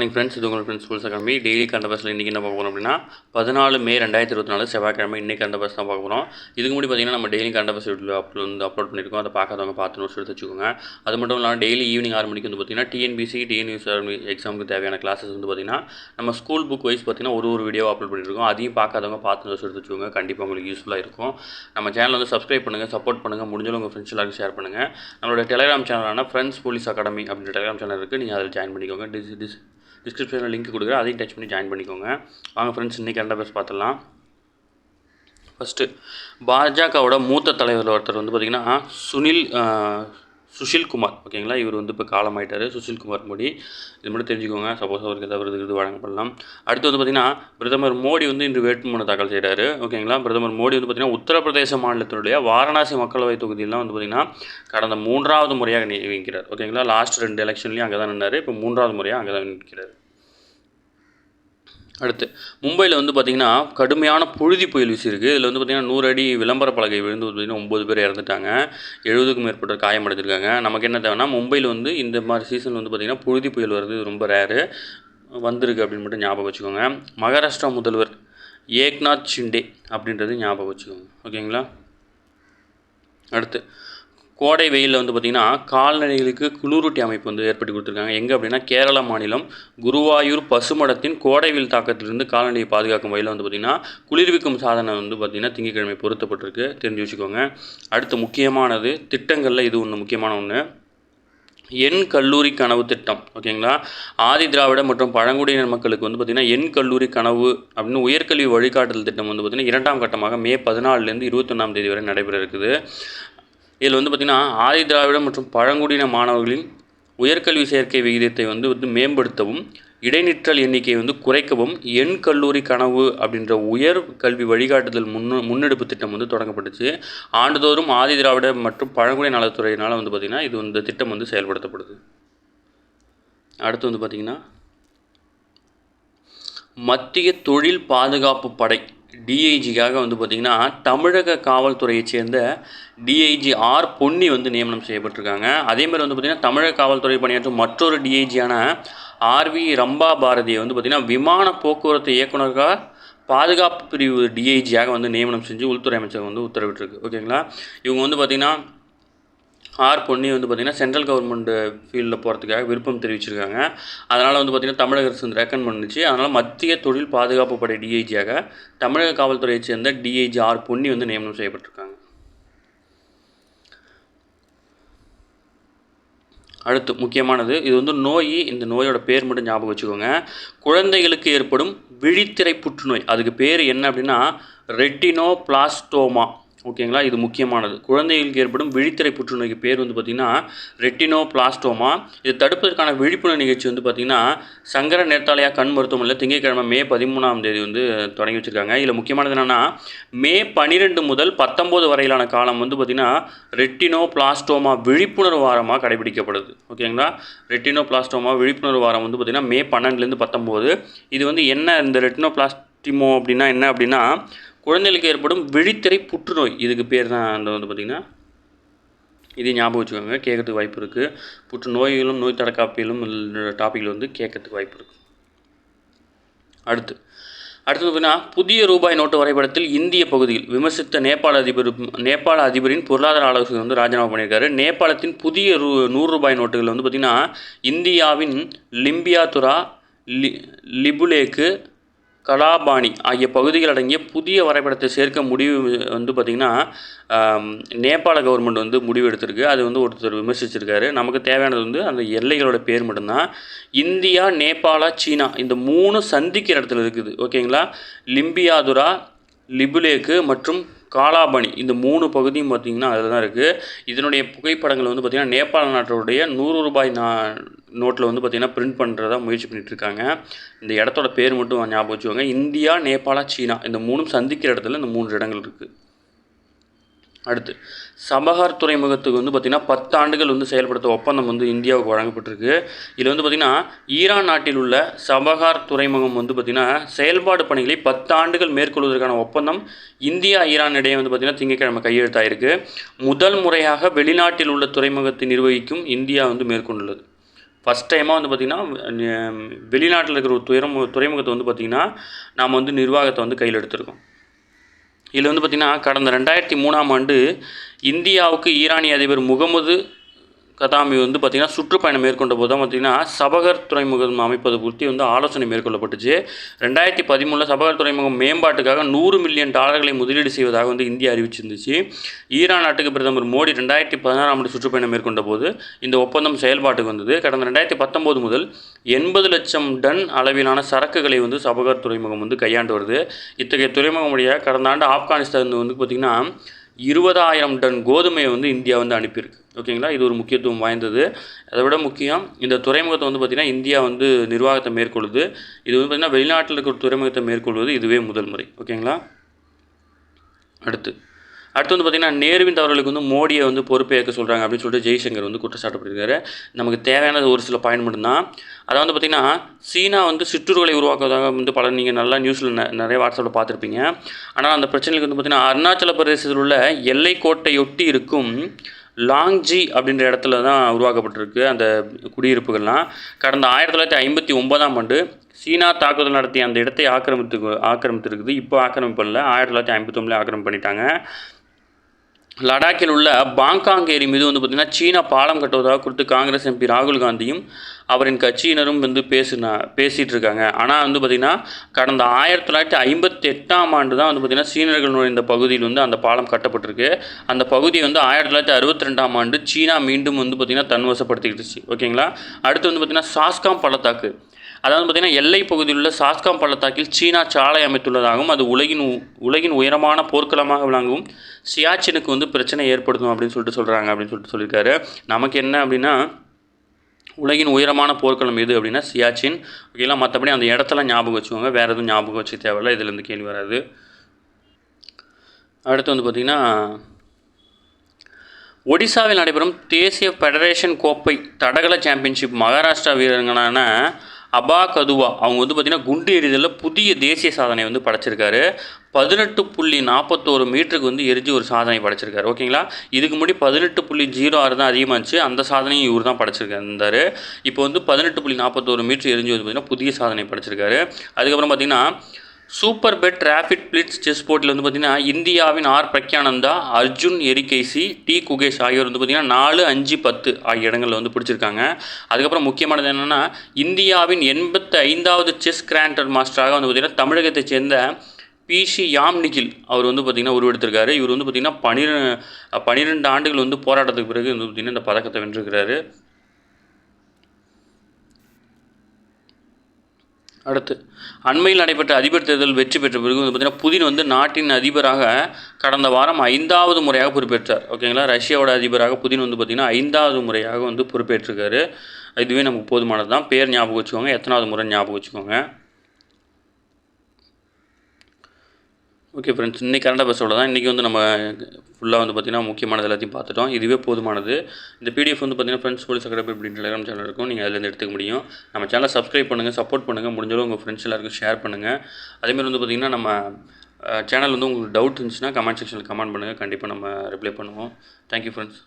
Morning friends, இது உங்கள் friends schools academy. Daily current அஃபேர்ஸில் இன்றைக்கி என்ன பார்க்க போகிறோம் அப்படின்னா 14 மே 2024 செவ்வாய்க்கிழமை இன்றைக்கி கரண்ட் அஃபேர்ஸ் தான் பார்க்க போகிறோம். இதுக்கு முன்னாடி பார்த்தீங்கன்னா நம்ம டெய்லி கரண்ட் அஃபேர்ஸ் அப்லோட் பண்ணியிருக்கோம். அதை பார்க்காதவங்க பார்த்து நோட்ஸ் எடுத்து வச்சுக்கோங்க. அது மட்டும் இல்லாமல் டெய்லி ஈவினிங் 6 மணிக்கு வந்து பார்த்திங்கன்னா டிஎன்பிசி எக்ஸாமுக்கு தேவையான கிளாஸஸ் வந்து பார்த்திங்கன்னா நம்ம ஸ்கூல் புக் வைஸ் பார்த்திங்கன்னா ஒரு வீடியோ அப்லோட் பண்ணியிருக்கோம். அதையும் பார்க்காதவங்க பார்த்து நோட்ஸ் எடுத்து வச்சுக்கோங்க. கண்டிப்பாக உங்களுக்கு யூஸ்ஃபுல்லாக இருக்கும். நம்ம சேனல் வந்து சப்ஸ்கிரைப் பண்ணுங்கள், சப்போர்ட் பண்ணுங்கள், முடிஞ்சளவு உங்கள் ஃப்ரெண்ட்ஸ் எல்லாருக்கும் ஷேர் பண்ணுங்கள். நம்மளோட டெலிகிராம் சேனலான ஃப்ரெண்ட்ஸ் போலீஸ் அகாடமி அப்படின்ற டெலிகிராம் சேனல் இருக்குது. நீங்கள் அதில் ஜாயின் பண்ணிக்கோங்க. டிஸ்கிரிப்ஷனில் லிங்க் கொடுக்குறேன், அதையும் டச் பண்ணி ஜாயின் பண்ணிக்கோங்க. வாங்க ஃப்ரெண்ட்ஸ், இன்றைக்கி கரண்ட் அஃபேர்ஸ் பார்த்துடலாம். ஃபஸ்ட்டு, பாஜகவோட மூத்த தலைவர் ஒருத்தர் வந்து பார்த்திங்கன்னா சுஷில்குமார், ஓகேங்களா. இவர் வந்து இப்போ காலமாயிட்டார், சுஷில்குமார் மோடி. இது மட்டும் தெரிஞ்சுக்கோங்க. சப்போஸ் அவருக்கு ஏதாவது விருது வழங்கப்படலாம். அடுத்து வந்து பார்த்திங்கன்னா பிரதமர் மோடி வந்து இன்று வேட்புமனு தாக்கல் செய்கிறாரு, ஓகேங்களா. பிரதமர் மோடி வந்து பார்த்திங்கன்னா உத்தரப்பிரதேச மாநிலத்தினுடைய வாரணாசி மக்களவை தொகுதியெலாம் வந்து பார்த்திங்கன்னா கடந்த 3வது முறையாக நிற்கிறார், ஓகேங்களா. லாஸ்ட் 2 எலெக்ஷன்லேயும் அங்கே தான் நின்றார். இப்போ 3வது முறையாக அங்கே தான் நிற்கிறார். அடுத்து, மும்பையில் வந்து பார்த்திங்கன்னா கடுமையான புழுதி புயல் வீசியிருக்கு. இதில் வந்து பார்த்திங்கன்னா 100 அடி விளம்பர பலகை விழுந்து பார்த்திங்கன்னா 9 பேர் இறந்துட்டாங்க, 70க்கும் மேற்பட்ட காயமடைஞ்சிருக்காங்க. நமக்கு என்ன தேவைன்னா, மும்பையில் வந்து இந்த மாதிரி சீசன் வந்து பார்த்திங்கன்னா புழுதி புயல் வருது, ரொம்ப ரேரு வந்திருக்கு அப்படின்னு மட்டும் ஞாபகம் வச்சுக்கோங்க. மகாராஷ்டிரா முதல்வர் ஏக்நாத் ஷிண்டே அப்படின்றது ஞாபகம் வச்சுக்கோங்க, ஓகேங்களா. அடுத்து, கோடை வெயிலில் வந்து பார்த்திங்கன்னா கால்நடைகளுக்கு குளிரூட்டி அமைப்பு வந்து ஏற்படுத்தி கொடுத்துருக்காங்க. எங்கே அப்படின்னா கேரள மாநிலம் குருவாயூர் பசுமடத்தின் கோடை வெயில் தாக்கத்திலிருந்து கால்நடையை பாதுகாக்கும் வகையில் வந்து பார்த்திங்கன்னா குளிர்விக்கும் சாதனம் வந்து பார்த்திங்கன்னா திங்கட்கிழமை பொருத்தப்பட்டிருக்கு, தெரிஞ்சு வச்சுக்கோங்க. அடுத்து, முக்கியமானது திட்டங்களில் இது ஒன்று முக்கியமான ஒன்று, எண் கல்லூரி கனவு திட்டம், ஓகேங்களா. ஆதி திராவிட மற்றும் பழங்குடியினர் மக்களுக்கு வந்து பார்த்திங்கன்னா எண் கல்லூரி கனவு அப்படின்னு உயர்கல்வி வழிகாட்டுதல் திட்டம் வந்து பார்த்திங்கன்னா 2ஆம் கட்டமாக மே 14லேருந்து 21ஆம் தேதி வரை நடைபெற இருக்குது. இதில் வந்து பார்த்திங்கன்னா ஆதி திராவிட மற்றும் பழங்குடியின மாணவர்களின் உயர்கல்வி சேர்க்கை விகிதத்தை வந்து மேம்படுத்தவும், இடைநிற்றல் எண்ணிக்கையை வந்து குறைக்கவும் எண் கல்லூரி கனவு அப்படின்ற உயர் கல்வி வழிகாட்டுதல் முன்னெடுப்பு திட்டம் வந்து தொடங்கப்பட்டுச்சு. ஆண்டுதோறும் ஆதி திராவிட மற்றும் பழங்குடியின நலத்துறையினால் வந்து பார்த்திங்கன்னா இந்த திட்டம் வந்து செயல்படுத்தப்படுது. அடுத்து வந்து பார்த்திங்கன்னா மத்திய தொழில் பாதுகாப்பு படை டிஐஜிக்காக வந்து பார்த்திங்கன்னா தமிழக காவல்துறையைச் சேர்ந்த டிஐஜி ஆர் பொன்னி வந்து நியமனம் செய்யப்பட்டிருக்காங்க. அதேமாதிரி வந்து பார்த்திங்கன்னா தமிழக காவல்துறை பணியாற்றும் மற்றொரு டிஐஜியான ஆர்வி ரம்பா பாரதியை வந்து பார்த்திங்கன்னா விமான போக்குவரத்து இயக்குநராக பாதுகாப்பு பிரிவு டிஐஜியாக வந்து நியமனம் செஞ்சு உள்துறை அமைச்சர் வந்து உத்தரவிட்டிருக்கு, ஓகேங்களா. இவங்க வந்து பார்த்திங்கன்னா ஆர் பொன்னி வந்து பார்த்திங்கன்னா சென்ட்ரல் கவர்மெண்ட் ஃபீல்டில் போகிறதுக்காக விருப்பம் தெரிவிச்சிருக்காங்க. அதனால் வந்து பார்த்திங்கன்னா தமிழக அரசு வந்து ரெக்கமெண்ட் பண்ணிச்சு. அதனால் மத்திய தொழில் பாதுகாப்பு படை டிஐஜியாக தமிழக காவல்துறையை சேர்ந்த டிஐஜி ஆர் பொன்னி வந்து நியமனம் செய்யப்பட்டிருக்காங்க. அடுத்து, முக்கியமானது, இது வந்து இந்த நோயோட பேர் மட்டும் ஞாபகம் வச்சுக்கோங்க. குழந்தைகளுக்கு ஏற்படும் விழித்திரை புற்றுநோய், அதுக்கு பேர் என்ன அப்படின்னா ரெட்டினோபிளாஸ்டோமா, ஓகேங்களா. இது முக்கியமானது. குழந்தைகளுக்கு ஏற்படும் விழித்திரை புற்றுநோய்க்கு பேர் வந்து பார்த்திங்கன்னா ரெட்டினோபிளாஸ்டோமா. இது தடுப்பதற்கான விழிப்புணர்வு நிகழ்ச்சி வந்து பார்த்திங்கன்னா சங்கர நேர்த்தாலயா கண் மருத்துவமனையில் திங்கட்கிழமை மே 13ஆம் தேதி வந்து தொடங்கி வச்சுருக்காங்க. இதில் முக்கியமானது என்னென்னா மே 12 முதல் 19 வரையிலான காலம் வந்து பார்த்திங்கன்னா ரெட்டினோபிளாஸ்டோமா விழிப்புணர்வு வாரமாக கடைபிடிக்கப்படுது, ஓகேங்களா. ரெட்டினோபிளாஸ்டோமா விழிப்புணர்வு வாரம் வந்து பார்த்திங்கன்னா மே 12லேருந்து 19. இது வந்து என்ன, இந்த ரெட்டினோபிளாஸ்டிமோ அப்படின்னா என்ன அப்படின்னா குழந்தைகளுக்கு ஏற்படும் விழித்திரை புற்றுநோய், இதுக்கு பேர் தான் அந்த வந்து பார்த்திங்கன்னா இது ஞாபகம் வச்சுக்கோங்க, கேட்கறதுக்கு வாய்ப்பு இருக்குது. புற்றுநோய்களும் நோய் தடுக்காப்பிலும் டாப்பிக்கில் வந்து கேட்கறதுக்கு வாய்ப்பு இருக்குது. அடுத்து பார்த்திங்கன்னா புதிய ரூபாய் நோட்டு வரைபடத்தில் இந்திய பகுதியில் விமர்சித்த நேபாள அதிபரின் பொருளாதார ஆலோசகர் வந்து ராஜினாமா பண்ணியிருக்காரு. நேபாளத்தின் புதிய 100 ரூபாய் நோட்டுகள் வந்து பார்த்திங்கன்னா இந்தியாவின் லிம்பியாதுரா, லிபுலேக்கு, கலாபாணி ஆகிய பகுதிகள் அடங்கிய புதிய வரைபடத்தை சேர்க்க முடிவு வந்து பார்த்திங்கன்னா நேபாள கவர்மெண்ட் வந்து முடிவு எடுத்திருக்கு. அது வந்து ஒருத்தர் விமர்சிச்சிருக்காரு. நமக்கு தேவையானது வந்து அந்த எல்லைகளோட பேர் மட்டும்தான். இந்தியா, நேபாளா, சீனா இந்த 3 சந்திக்கிற இடத்துல இருக்குது, ஓகேங்களா. லிம்பியாதுரா, லிபுலேக்கு மற்றும் காலாபாணி இந்த 3 பகுதியும் பார்த்திங்கன்னா அதில் தான் இருக்குது. இதனுடைய புகைப்படங்கள் வந்து பார்த்திங்கன்னா நேபாள நாட்டுடைய 100 ரூபாய் நோட்டில் வந்து பார்த்திங்கன்னா பிரிண்ட் பண்ணுறதா முயற்சி பண்ணிகிட்ருக்காங்க. இந்த இடத்தோட பேர் மட்டும் ஞாபகம் வச்சுக்கோங்க. இந்தியா, நேபாளா, சீனா இந்த 3 சந்திக்கிற இடத்துல இந்த 3 இடங்கள் இருக்குது. அடுத்து, சபஹார் துறைமுகத்துக்கு வந்து பார்த்திங்கன்னா 10 ஆண்டுகள் வந்து செயல்படுத்த ஒப்பந்தம் வந்து இந்தியாவுக்கு வழங்கப்பட்டிருக்கு. இதில் வந்து பார்த்திங்கன்னா ஈரான் நாட்டில் உள்ள சபஹார் துறைமுகம் வந்து பார்த்திங்கன்னா செயல்பாடு பணிகளை 10 ஆண்டுகள் மேற்கொள்வதற்கான ஒப்பந்தம் இந்தியா ஈரான் இடையே வந்து பார்த்திங்கன்னா திங்கட்கிழமை கையெழுத்தாயிருக்கு. முதல் முறையாக வெளிநாட்டில் உள்ள துறைமுகத்தை நிர்வகிக்கும் இந்தியா வந்து மேற்கொண்டுள்ளது. ஃபஸ்ட் டைமாக வந்து பார்த்திங்கன்னா வெளிநாட்டில் இருக்கிற ஒரு துறைமுகத்தை வந்து பார்த்திங்கன்னா நாம் வந்து நிர்வாகத்தை வந்து கையில் எடுத்திருக்கோம். இதில் வந்து பார்த்திங்கன்னா கடந்த 2003ஆம் ஆண்டு இந்தியாவுக்கு ஈரானிய அதிபர் முகமது கதாமி வந்து பார்த்திங்கன்னா சுற்றுப்பயணம் மேற்கொண்ட போது தான் பார்த்திங்கன்னா சபகர் துறைமுகம் அமைப்பது குறித்து வந்து ஆலோசனை மேற்கொள்ளப்பட்டுச்சு. 2013 சபகர் துறைமுகம் மேம்பாட்டுக்காக $100 மில்லியன் முதலீடு செய்வதாக வந்து இந்தியா அறிவிச்சிருந்துச்சு. ஈரான் நாட்டுக்கு பிரதமர் மோடி 2016ஆம் ஆண்டு சுற்றுப்பயணம் மேற்கொண்ட போது இந்த ஒப்பந்தம் செயல்பாட்டுக்கு வந்தது. கடந்த 2019 முதல் 80 லட்சம் டன் அளவிலான சரக்குகளை வந்து சபகர் துறைமுகம் வந்து கையாண்டு வருது. இத்தகைய துறைமுகம் வழியாக கடந்த ஆண்டு ஆப்கானிஸ்தான் வந்து பார்த்திங்கன்னா 20,000 டன் கோதுமையை வந்து இந்தியா வந்து அனுப்பியிருக்கு. ஓகேங்களா, இது ஒரு முக்கியத்துவம் வாய்ந்தது. அதை விட முக்கியம், இந்த துறைமுகத்தை வந்து பார்த்திங்கன்னா இந்தியா வந்து நிர்வாகத்தை மேற்கொள்ளுது. இது வந்து பார்த்திங்கன்னா வெளிநாட்டில் இருக்கிற துறைமுகத்தை மேற்கொள்வது இதுவே முதல் முறை. ஓகேங்களா. அடுத்து வந்து பார்த்திங்கன்னா நேருவின் தவறுகளுக்கு வந்து மோடியை வந்து பொறுப்பேற்க சொல்கிறாங்க அப்படின்னு சொல்லிட்டு ஜெய்சங்கர் வந்து குற்றச்சாட்டப்பட்டிருக்காரு. நமக்கு தேவையானது ஒரு சில பாயிண்ட் மட்டும்தான். அதை வந்து பார்த்திங்கன்னா சீனா வந்து சிற்றூர்களை உருவாக்குவதாக வந்து பல நீங்கள் நல்லா நியூஸில் நிறைய வாட்ஸ்அப்பில் பார்த்துருப்பீங்க. ஆனால் அந்த பிரச்சனைக்கு வந்து பார்த்திங்கன்னா அருணாச்சல பிரதேசத்தில் உள்ள எல்லைக்கோட்டையொட்டி இருக்கும் லாங்ஜி அப்படின்ற இடத்துல தான் உருவாக்கப்பட்டிருக்கு அந்த குடியிருப்புகள்லாம். கடந்த 1959ஆம் ஆண்டு சீனா தாக்குதல் நடத்திய அந்த இடத்தை ஆக்கிரமித்திருக்குது. இப்போ ஆக்கிரமிப்பு பண்ணல, 1959 ஆக்கிரமிப்பு பண்ணிட்டாங்க. லடாக்கில் உள்ள பாங்காங் ஏரி மீது வந்து பார்த்திங்கன்னா சீனா பாலம் கட்டுவதாக குறித்து காங்கிரஸ் எம்பி ராகுல் காந்தியும் அவரின் கட்சியினரும் வந்து பேசிகிட்டு இருக்காங்க. ஆனால் வந்து பார்த்திங்கன்னா கடந்த 1958ஆம் ஆண்டு தான் வந்து பார்த்திங்கன்னா சீனர்கள் நுழைந்த பகுதியில் வந்து அந்த பாலம் கட்டப்பட்டிருக்கு. அந்த பகுதியை வந்து 1962ஆம் ஆண்டு சீனா மீண்டும் வந்து பார்த்திங்கன்னா தன்வசப்படுத்திக்கிட்டுச்சு. ஓகேங்களா. அடுத்து வந்து பார்த்திங்கன்னா சாஸ்காம் பள்ளத்தாக்கு, அதாவது பார்த்திங்கன்னா எல்லை பகுதியில் உள்ள சாஸ்காம் பள்ளத்தாக்கில் சீனா சாலை அமைத்துள்ளதாகவும் அது உலகின் உயரமான போர்க்களமாக விளங்கும் சியாச்சினுக்கு வந்து பிரச்சனை ஏற்படுத்தும் அப்படின்னு சொல்லிட்டு சொல்லியிருக்காரு. நமக்கு என்ன அப்படின்னா உலகின் உயரமான போர்க்களம் எது அப்படின்னா சியாச்சின். ஓகேங்களா. மற்றபடி அந்த இடத்துல ஞாபகம் வச்சுக்கோங்க, வேறு எதுவும் ஞாபகம் வச்சு தேவையில்லை, இதுலேருந்து கேள்வி வராது. அடுத்து வந்து பார்த்திங்கன்னா ஒடிசாவில் நடைபெறும் தேசிய ஃபெடரேஷன் கோப்பை தடகள சாம்பியன்ஷிப் மகாராஷ்டிரா வீரர்களான அபா கதுவா அவங்க வந்து பார்த்திங்கன்னா குண்டு எறிதலில் புதிய தேசிய சாதனை வந்து படைச்சிருக்காரு. 18.41 மீட்டருக்கு வந்து எரிஞ்சு ஒரு சாதனை படைச்சிருக்காரு. ஓகேங்களா. இதுக்கு முன்னாடி 18.06 தான் அதிகமாச்சு, அந்த சாதனையும் இவர் தான் படைச்சிருக்காரு. இப்போ வந்து 18.41 மீட்டர் எரிஞ்சு வந்து பார்த்திங்கன்னா புதிய சாதனை படைச்சிருக்காரு. அதுக்கப்புறம் பார்த்திங்கன்னா Superbet rapid blitz chess போட்டியில் வந்து பார்த்திங்கன்னா இந்தியாவின் ஆர் பிரக்யானந்தா, அர்ஜுன் எரிகைசி, டி குகேஷ் ஆகியோர் வந்து பார்த்திங்கன்னா 4, 5, 10 ஆகிய இடங்களில் வந்து பிடிச்சிருக்காங்க. அதுக்கப்புறம் முக்கியமானது என்னென்னா இந்தியாவின் 85வது செஸ் கிராண்ட் மாஸ்டராக வந்து பார்த்திங்கன்னா தமிழகத்தை சேர்ந்த பிசி யாம்நிகில் அவர் வந்து பார்த்திங்கன்னா உருவெடுத்திருக்காரு. இவர் வந்து பார்த்திங்கன்னா 12 ஆண்டுகள் வந்து போராட்டத்துக்கு பிறகு வந்து பார்த்திங்கன்னா இந்த பதக்கத்தை வென்றிருக்கிறாரு. அடுத்து அண்மையில் நடைபெற்ற அதிபர் தேர்தல் வெற்றி பெற்ற பிறகு வந்து பார்த்திங்கன்னா புதின் வந்து நாட்டின் அதிபராக கடந்த வாரம் 5வது முறையாக பொறுப்பேற்றார். ஓகேங்களா. ரஷ்யாவோட அதிபராக புதின் வந்து பார்த்திங்கன்னா 5வது முறையாக வந்து பொறுப்பேற்றிருக்காரு. இதுவே நமக்கு போதுமானது தான். பேர் ஞாபகம் வச்சுக்கோங்க, எத்தனாவது முறை ஞாபகம் வச்சுக்கோங்க. ஓகே ஃப்ரெண்ட்ஸ், இன்றைக்கி கரண்ட் அஃபேர்ஸோட தான். இன்றைக்கி வந்து நம்ம ஃபுல்லாக வந்து பார்த்திங்கன்னா முக்கியமானது எல்லாத்தையும் பார்த்துட்டோம். இதுவே போதுமானது. இந்த பிடிஎஃப் வந்து பார்த்திங்கன்னா ஃப்ரெண்ட்ஸ் போலீஸ் அகாடமி அப்படின்ற டெலிகிராம் சேனல் இருக்கும், நீங்கள் அதிலேருந்து எடுத்துக்க முடியும். நம்ம சேனலை சப்ஸ்கிரைப் பண்ணுங்கள், சப்போர்ட் பண்ணுங்கள், முடிஞ்சளவு உங்கள் ஃப்ரெண்ட்ஸ் எல்லாருக்கும் ஷேர் பண்ணுங்கள். அதேமாதிரி வந்து பார்த்திங்கன்னா நம்ம சேனல் வந்து உங்களுக்கு டவுட் இருந்துச்சுன்னா கமெண்ட் செக்ஷனில் கமெண்ட் பண்ணுங்கள், கண்டிப்பாக நம்ம ரிப்ளை பண்ணுவோம். Thank you friends.